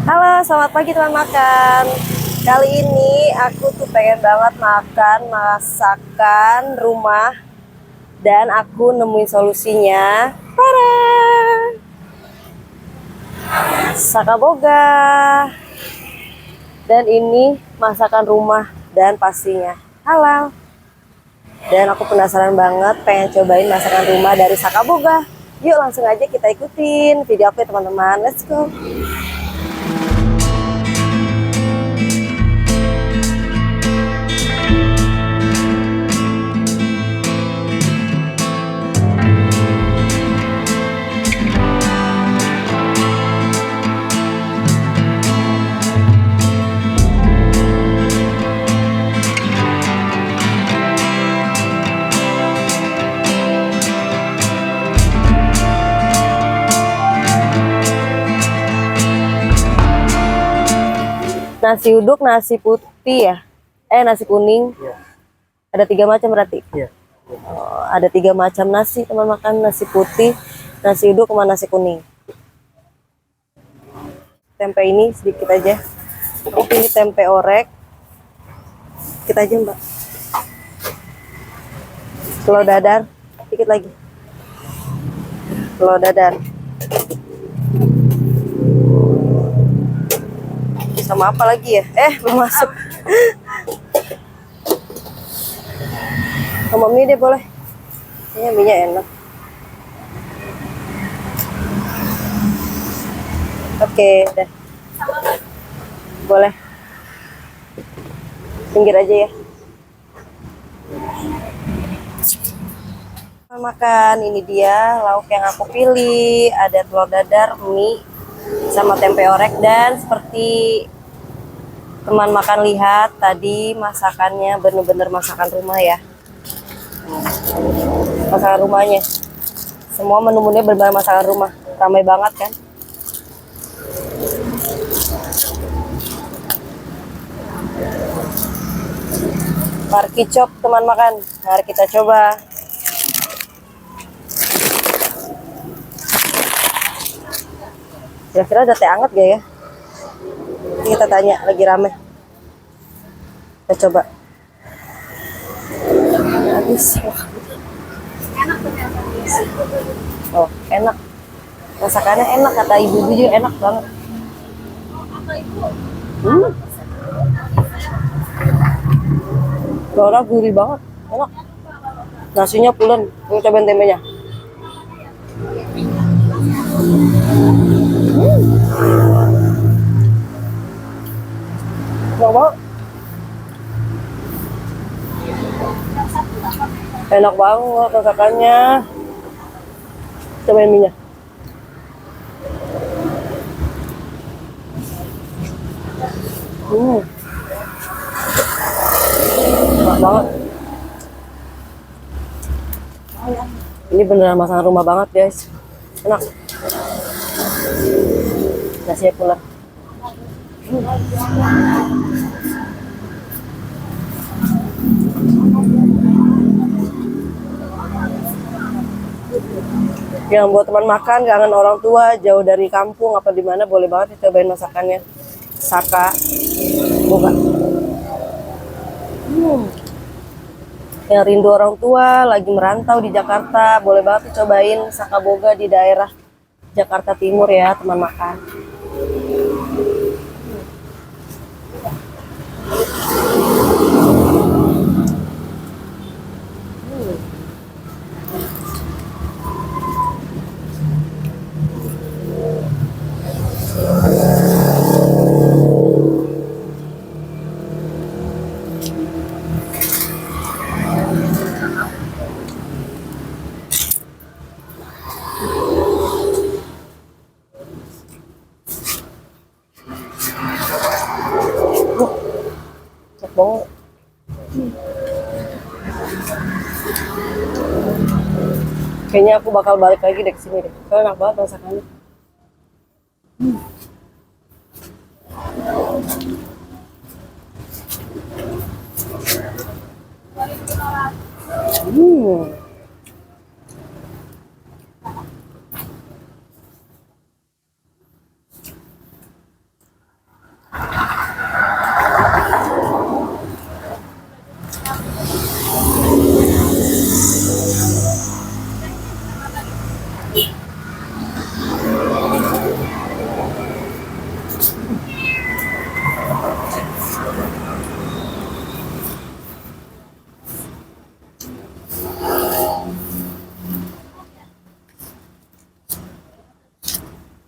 Halo, selamat pagi teman makan. Kali ini aku tuh pengen banget makan masakan rumah dan aku nemuin solusinya. Tada! Sakaboga. Dan ini masakan rumah dan pastinya halal. Dan aku penasaran banget pengen cobain masakan rumah dari Sakaboga. Yuk langsung aja kita ikutin video aku ya teman-teman. Let's go. Nasi uduk, nasi putih ya? Nasi kuning. Iya. Ada 3 macam berarti? Iya. Oh, ada 3 macam nasi teman makan. Nasi putih, nasi uduk, sama nasi kuning. Tempe ini sedikit aja. Aku pilih tempe orek. Kita aja mbak. Telur dadar, dikit lagi. Telur dadar. Sama apa lagi ya? Belum masuk. Sama mie deh boleh. Kayaknya mie-nya enak. Oke, deh. Boleh. Pinggir aja ya. Makan, ini dia lauk yang aku pilih. Ada telur dadar, mie, sama tempe orek. Dan seperti teman makan lihat tadi, masakannya bener-bener masakan rumah ya. Masakan rumahnya. Semua menu-menunya bener-bener masakan rumah. Ramai banget kan? Mari chop teman makan. Mari kita coba. Kira-kira ada teh hangat gak ya? Ini kita tanya, lagi rame. Kita coba. Habis. Oh, enak. Masakannya enak, kata ibu-ibu juga enak banget. Telurnya gurih banget, enak. Nasinya pulen. Kita cobain tempenya. Enak banget. Enak banget masakannya. Cobain minyak. Enak banget. Ini beneran masakan rumah banget guys. Enak. Nasinya pulen. Yang buat teman makan, kangen orang tua, jauh dari kampung apa di mana, boleh banget dicobain masakannya. Saka Boga. Yang rindu orang tua, lagi merantau di Jakarta, boleh banget dicobain Saka Boga di daerah Jakarta Timur ya teman makan. Enak banget. Kayaknya aku bakal balik lagi deh ke sini deh. Soalnya enak banget masakannya.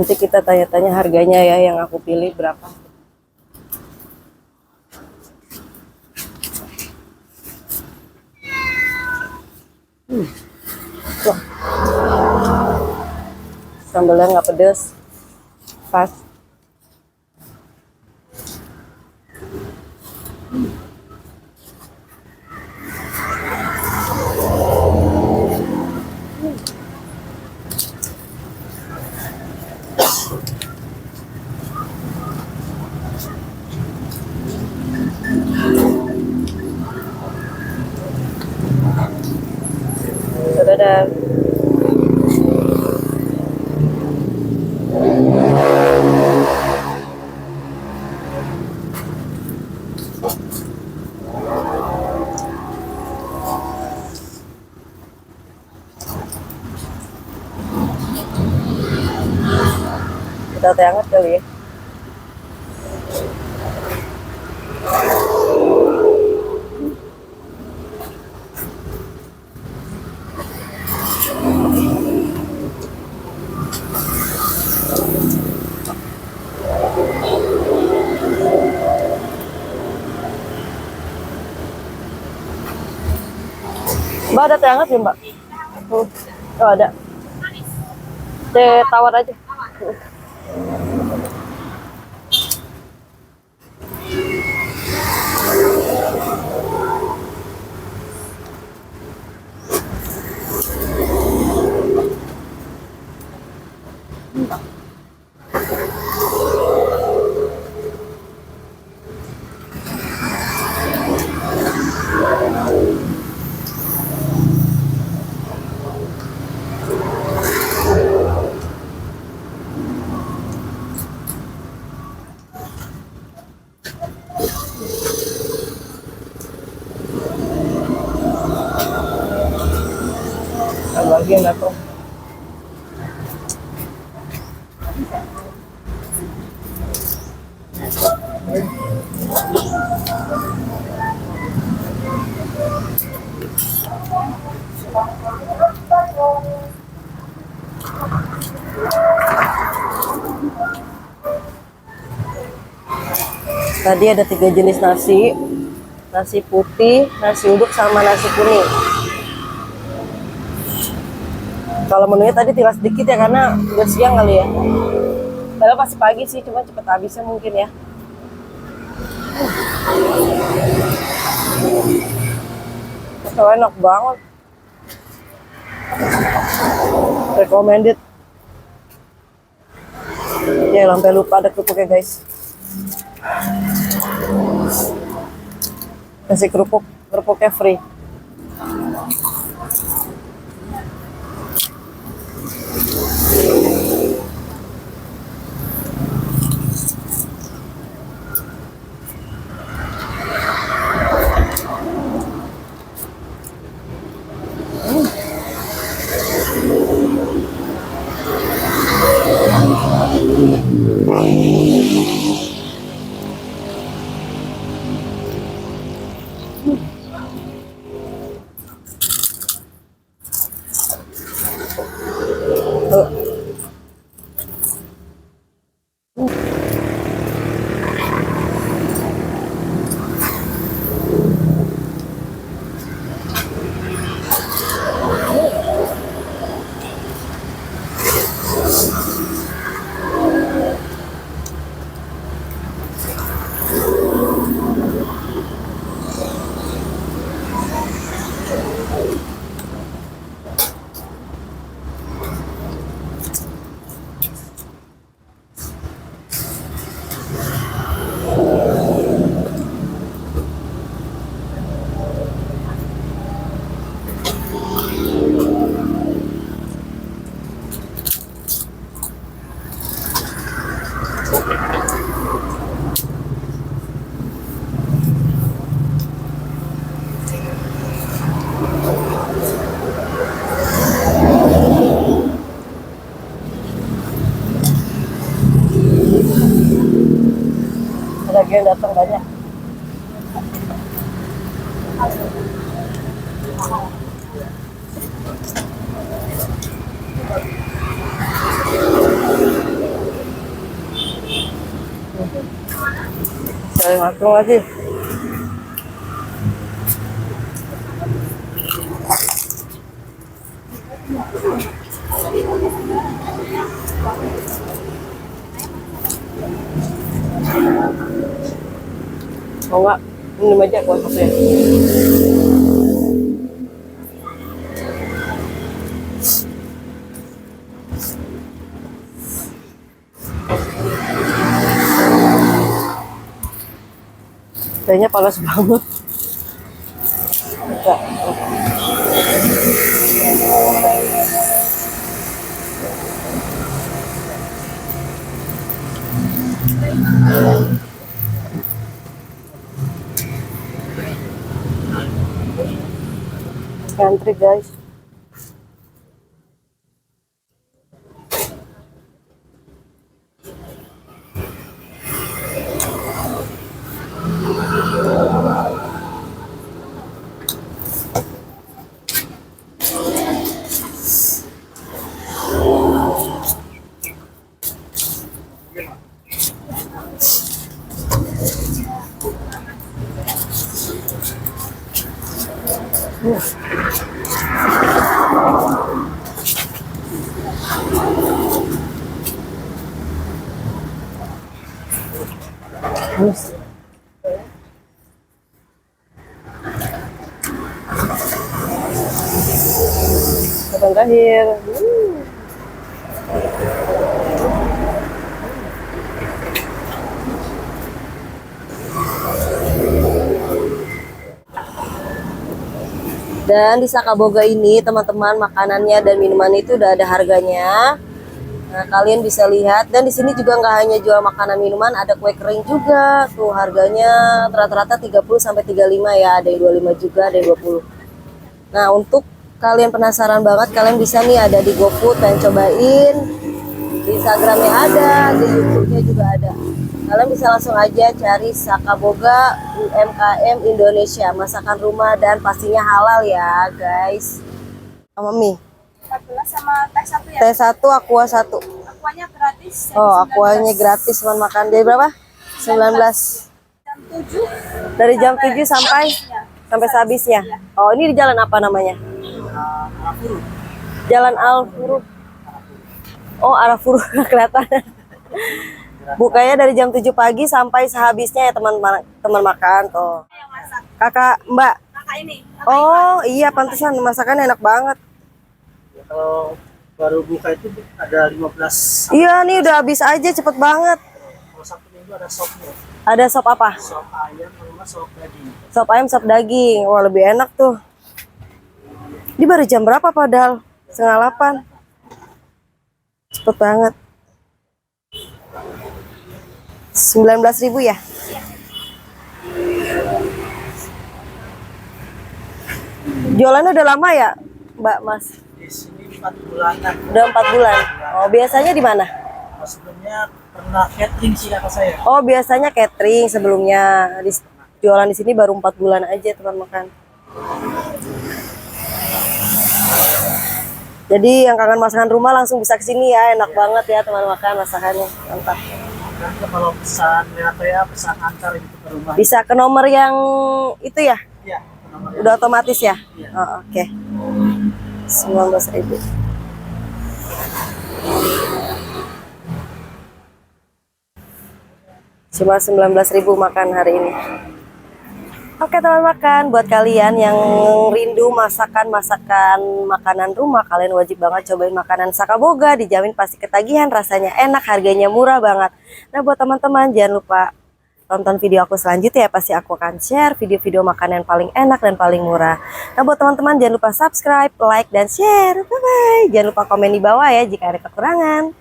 Nanti kita tanya-tanya harganya ya, yang aku pilih berapa. Tuh. Sambalnya nggak pedes, pas. Dadah. Kita teh hangat kali ya. Mbak ada teh hangat ya Mbak? Oh ada. Teh tawar aja. Lagi yang datang. Tadi ada 3 jenis nasi, nasi putih, nasi uduk, sama nasi kuning. Kalau menunya tadi tinggal sedikit ya, karena udah siang kali ya. Padahal masih pagi sih, cuma cepet habisnya mungkin ya. So, enak banget. Recommended. Ya, sampai lupa ada kerupuknya guys. Kasih kerupuknya free. Lagi yang datang banyak. Saya langsung lagi. Mau nggak? Minum aja kuah satunya. Kayaknya panas banget. Enggak. Antri guys. Panas. Kapan terakhir? Dan di Sakaboga ini teman-teman makanannya dan minuman itu udah ada harganya. Nah, kalian bisa lihat, dan di sini juga nggak hanya jual makanan minuman, ada kue kering juga. Tuh harganya rata-rata 30 sampai 35 ya, ada yang 25 juga, ada yang 20. Nah, untuk kalian penasaran banget, kalian bisa nih ada di GoFood, pengen cobain. Di Instagramnya ada, di YouTube-nya juga ada. Kalian bisa langsung aja cari Sakaboga UMKM Indonesia, masakan rumah dan pastinya halal ya, guys. Sama mie. 14 sama teh 1 ya? Teh 1, aqua 1. Aquanya gratis. Oh, aquanya gratis teman makan. Dari berapa? 19. Jam 7. Dari jam 7 sampai sehabisnya. Oh, ini di jalan apa namanya? Jalan Al-Furu. Oh, Arafuru kelihatan. Bukanya dari jam 7 pagi sampai sehabisnya ya teman makan tuh. Yang masak. Kakak, Mbak. Kakak ini. Oh, iya pantesan masakannya enak banget. Kalau baru buka itu ada 15. Iya, nih udah habis aja cepet banget. Kalau Sabtu Minggu ada sopnya. Ada sop apa? Sop ayam sama sop daging. Sop ayam, sop daging. Wah, lebih enak tuh. Ini baru jam berapa padahal? 7:30. Cepet banget. 19.000 ya? Jualannya udah lama ya, Mbak Mas? Di sini 4 bulanan. Udah 4 bulan. Oh, biasanya di mana? Sebelumnya pernah catering sih kata saya. Oh, biasanya catering sebelumnya. Jualan di sini baru 4 bulan aja teman makan. Jadi yang kangen masakan rumah langsung bisa ke sini ya, enak banget ya teman makan masakannya, mantap. Dan kalau pesan lewat ya pesan antar gitu ke rumah. Bisa ke nomor yang itu ya? Iya, nomor Udah otomatis ya? Iya. Oh, oke. 19.000. Cuma 19.000 makan hari ini. Oke teman makan, buat kalian yang rindu masakan makanan rumah, kalian wajib banget cobain makanan Sakaboga, dijamin pasti ketagihan, rasanya enak, harganya murah banget. Nah buat teman-teman jangan lupa tonton video aku selanjutnya ya, pasti aku akan share video-video makanan paling enak dan paling murah. Nah buat teman-teman jangan lupa subscribe, like, dan share. Bye bye. Jangan lupa komen di bawah ya jika ada kekurangan.